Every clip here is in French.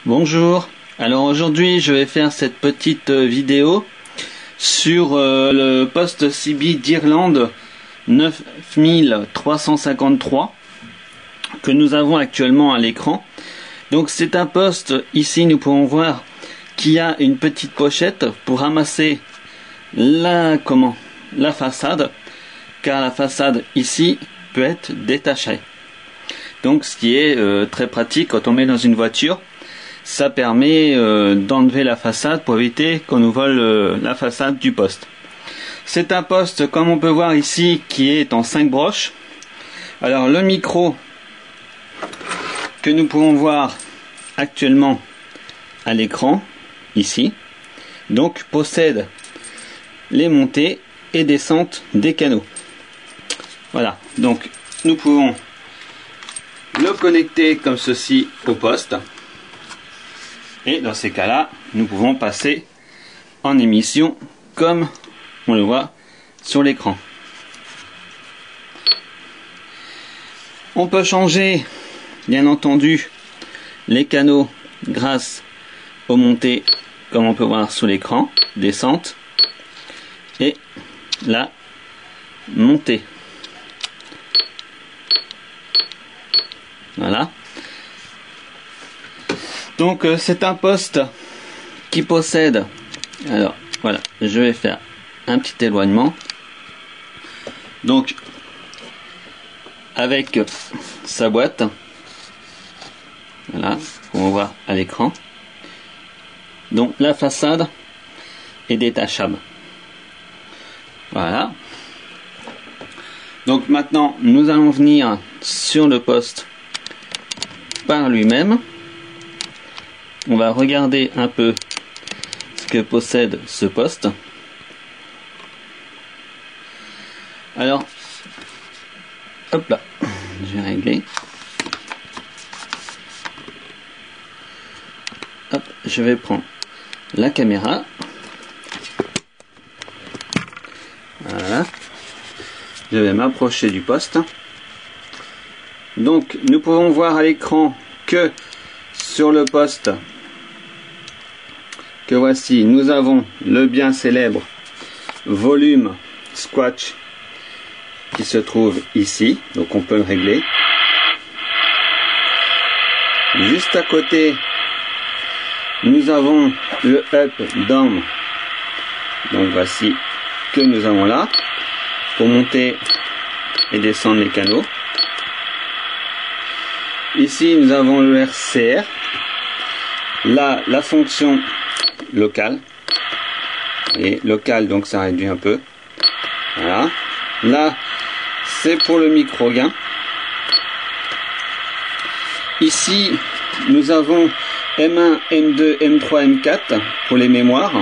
Bonjour, alors aujourd'hui je vais faire cette petite vidéo sur le poste CB d'Irlande 9353 que nous avons actuellement à l'écran. Donc c'est un poste, ici nous pouvons voir qu'il y a une petite pochette pour ramasser la façade, car la façade ici peut être détachée. Donc ce qui est très pratique quand on met dans une voiture. Ça permet d'enlever la façade pour éviter qu'on nous vole la façade du poste. C'est un poste, comme on peut voir ici, qui est en 5 broches. Alors le micro que nous pouvons voir actuellement à l'écran, ici, donc possède les montées et descentes des canaux. Voilà, donc nous pouvons le connecter comme ceci au poste. Et dans ces cas-là, nous pouvons passer en émission comme on le voit sur l'écran. On peut changer, bien entendu, les canaux grâce aux montées, comme on peut voir sur l'écran, descente et la montée. Voilà. Donc c'est un poste qui possède, alors voilà, je vais faire un petit éloignement, donc avec sa boîte, voilà, on voit à l'écran, donc la façade est détachable, voilà. Donc maintenant nous allons venir sur le poste par lui-même. On va regarder un peu ce que possède ce poste. Alors, hop là, je vais régler. Hop, je vais prendre la caméra. Voilà. Je vais m'approcher du poste. Donc, nous pouvons voir à l'écran que sur le poste que voici, nous avons le bien célèbre volume squash qui se trouve ici, donc on peut le régler. Juste à côté, nous avons le up down, donc voici que nous avons là pour monter et descendre les canaux. Ici nous avons le RCR, là la fonction locale, et local donc ça réduit un peu, voilà. Là c'est pour le micro gain. Ici nous avons M1, M2, M3, M4 pour les mémoires.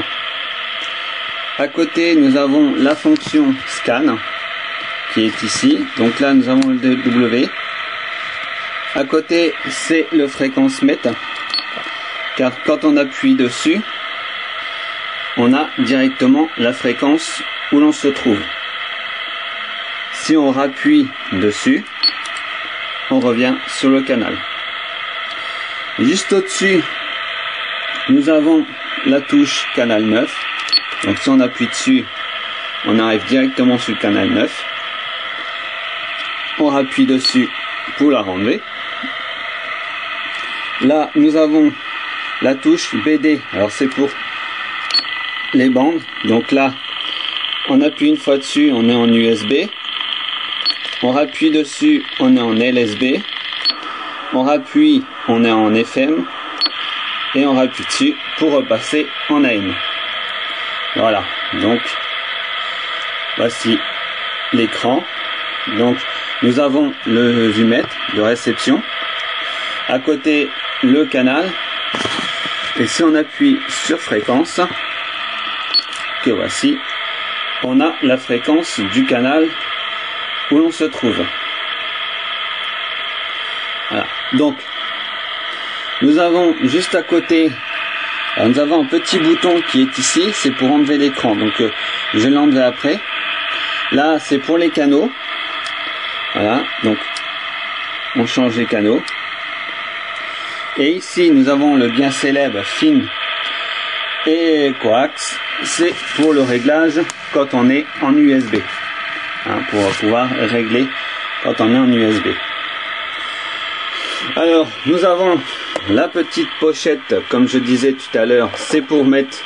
À côté nous avons la fonction scan qui est ici, donc là nous avons le W. À côté c'est le fréquence mètre, car quand on appuie dessus on a directement la fréquence où l'on se trouve. Si on rappuie dessus, on revient sur le canal. Juste au-dessus, nous avons la touche canal 9. Donc si on appuie dessus, on arrive directement sur le canal 9. On rappuie dessus pour la renlever. Là, nous avons la touche BD. Alors c'est pour les bandes, donc là on appuie une fois dessus, on est en USB, on rappuie dessus, on est en LSB, on rappuie, on est en FM, et on rappuie dessus pour repasser en AM. Voilà, donc voici l'écran. Donc nous avons le vumètre de réception, à côté le canal, et si on appuie sur fréquence, que voici, on a la fréquence du canal où l'on se trouve. Voilà. Donc nous avons juste à côté, alors nous avons un petit bouton qui est ici, c'est pour enlever l'écran, donc je vais l'enlever après. Là c'est pour les canaux, voilà, donc on change les canaux. Et ici nous avons le bien célèbre fin et coax, c'est pour le réglage quand on est en USB, hein, pour pouvoir régler quand on est en USB. Alors nous avons la petite pochette, comme je disais tout à l'heure, c'est pour mettre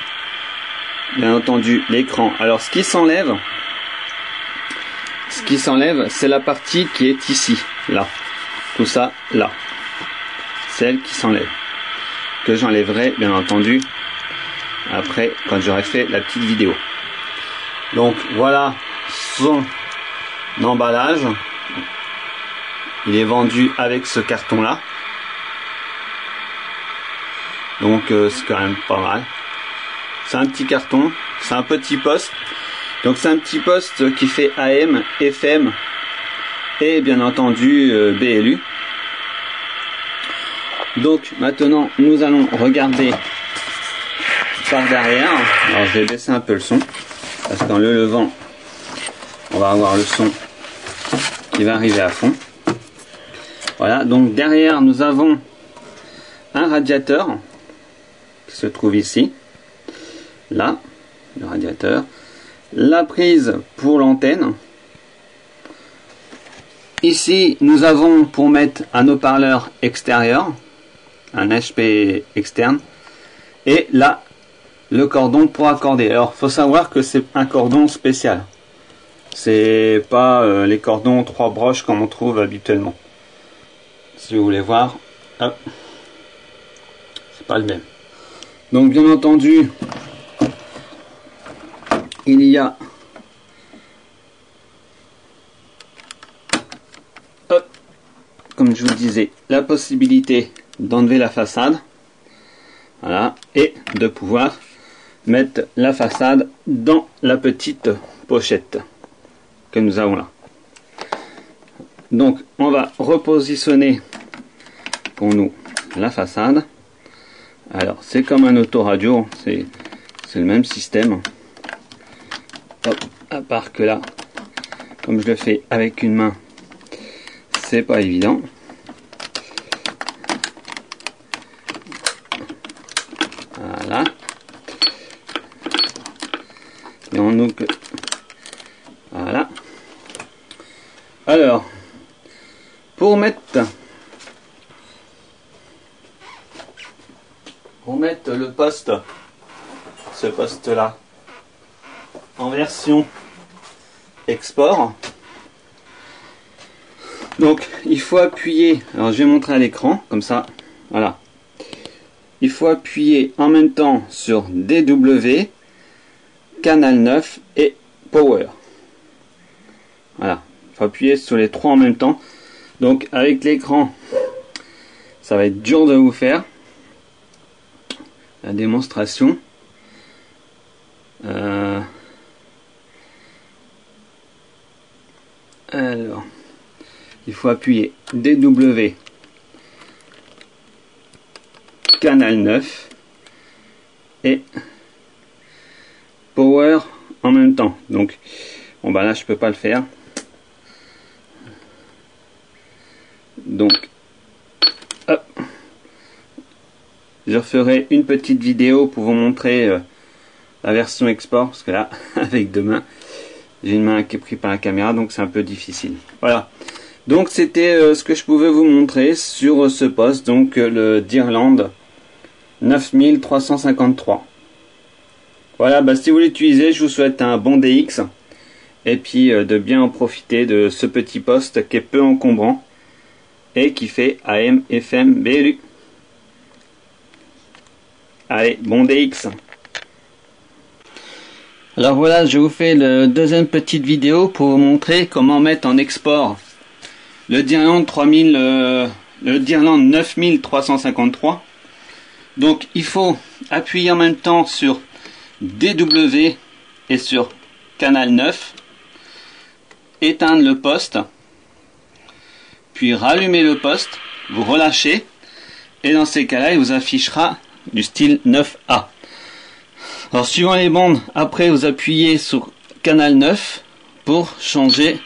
bien entendu l'écran. Alors ce qui s'enlève, c'est la partie qui est ici, là, tout ça là, celle qui s'enlève, que j'enlèverai bien entendu après quand j'aurai fait la petite vidéo. Donc voilà son emballage, il est vendu avec ce carton là, donc c'est quand même pas mal. C'est un petit carton, c'est un petit poste, donc c'est un petit poste qui fait AM, FM et bien entendu BLU. Donc maintenant nous allons regarder par derrière. Alors je vais baisser un peu le son parce qu'en le levant on va avoir le son qui va arriver à fond. Voilà, donc derrière nous avons un radiateur qui se trouve ici, là, le radiateur, la prise pour l'antenne. Ici nous avons pour mettre un haut-parleur extérieur, un HP externe, et là le cordon pour accorder. Alors faut savoir que c'est un cordon spécial, c'est pas les cordons 3 broches comme on trouve habituellement. Si vous voulez voir, hop, c'est pas le même. Donc bien entendu il y a hop, comme je vous disais, la possibilité d'enlever la façade, voilà, et de pouvoir mettre la façade dans la petite pochette que nous avons là. Donc on va repositionner pour nous la façade. Alors c'est comme un autoradio, c'est le même système. Hop, à part que là, comme je le fais avec une main, c'est pas évident. Voilà. Et on nous que voilà. Alors pour mettre le poste, ce poste là en version export, donc il faut appuyer, alors je vais montrer à l'écran comme ça, voilà, il faut appuyer en même temps sur DW, canal 9 et power, voilà, il faut appuyer sur les trois en même temps. Donc avec l'écran ça va être dur de vous faire la démonstration. Alors il faut appuyer DW canal 9 et power en même temps. Donc bon bah là je peux pas le faire, donc hop, je referai une petite vidéo pour vous montrer la version export, parce que là avec deux mains, j'ai une main qui est prise par la caméra, donc c'est un peu difficile. Voilà, donc c'était ce que je pouvais vous montrer sur ce poste, donc le Deerland 9353. Voilà, bah, si vous l'utilisez, je vous souhaite un bon DX et puis de bien en profiter de ce petit poste qui est peu encombrant et qui fait AM, FM, BLU. Allez, bon DX. Alors voilà, je vous fais la deuxième petite vidéo pour vous montrer comment mettre en export le Deerland 9353. Donc il faut appuyer en même temps sur DW et sur canal 9, éteindre le poste, puis rallumer le poste, vous relâchez, et dans ces cas-là il vous affichera du style 9A. Alors suivant les bandes, après vous appuyez sur canal 9 pour changer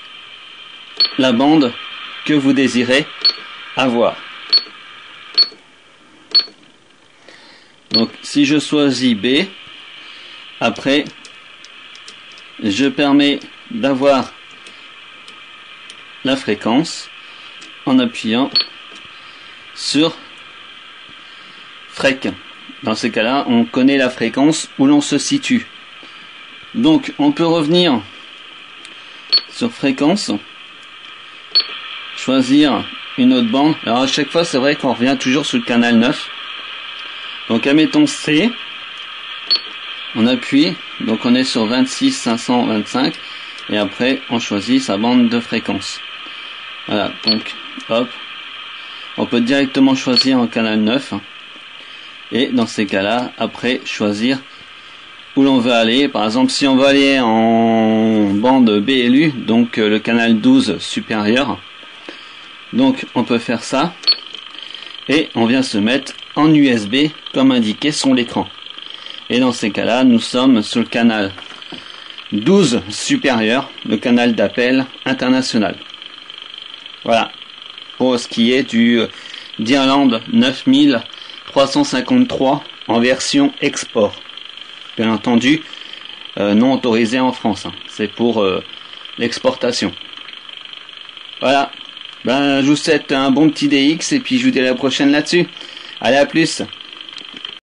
la bande que vous désirez avoir. Donc si je choisis B, après je permets d'avoir la fréquence en appuyant sur Frec. Dans ce cas-là, on connaît la fréquence où l'on se situe. Donc on peut revenir sur fréquence, choisir une autre bande. Alors à chaque fois, c'est vrai qu'on revient toujours sur le canal 9. Donc admettons C, on appuie, donc on est sur 26 525 et après on choisit sa bande de fréquence. Voilà, donc hop, on peut directement choisir un canal 9 et dans ces cas-là, après choisir où l'on veut aller. Par exemple, si on veut aller en bande BLU, donc le canal 12 supérieur, donc on peut faire ça et on vient se mettre en USB comme indiqué sur l'écran. Et dans ces cas-là, nous sommes sur le canal 12 supérieur, le canal d'appel international. Voilà, pour ce qui est du Deerland 9353 en version export. Bien entendu, non autorisé en France, hein. C'est pour l'exportation. Voilà, ben, je vous souhaite un bon petit DX et puis je vous dis à la prochaine là-dessus. Allez, à plus.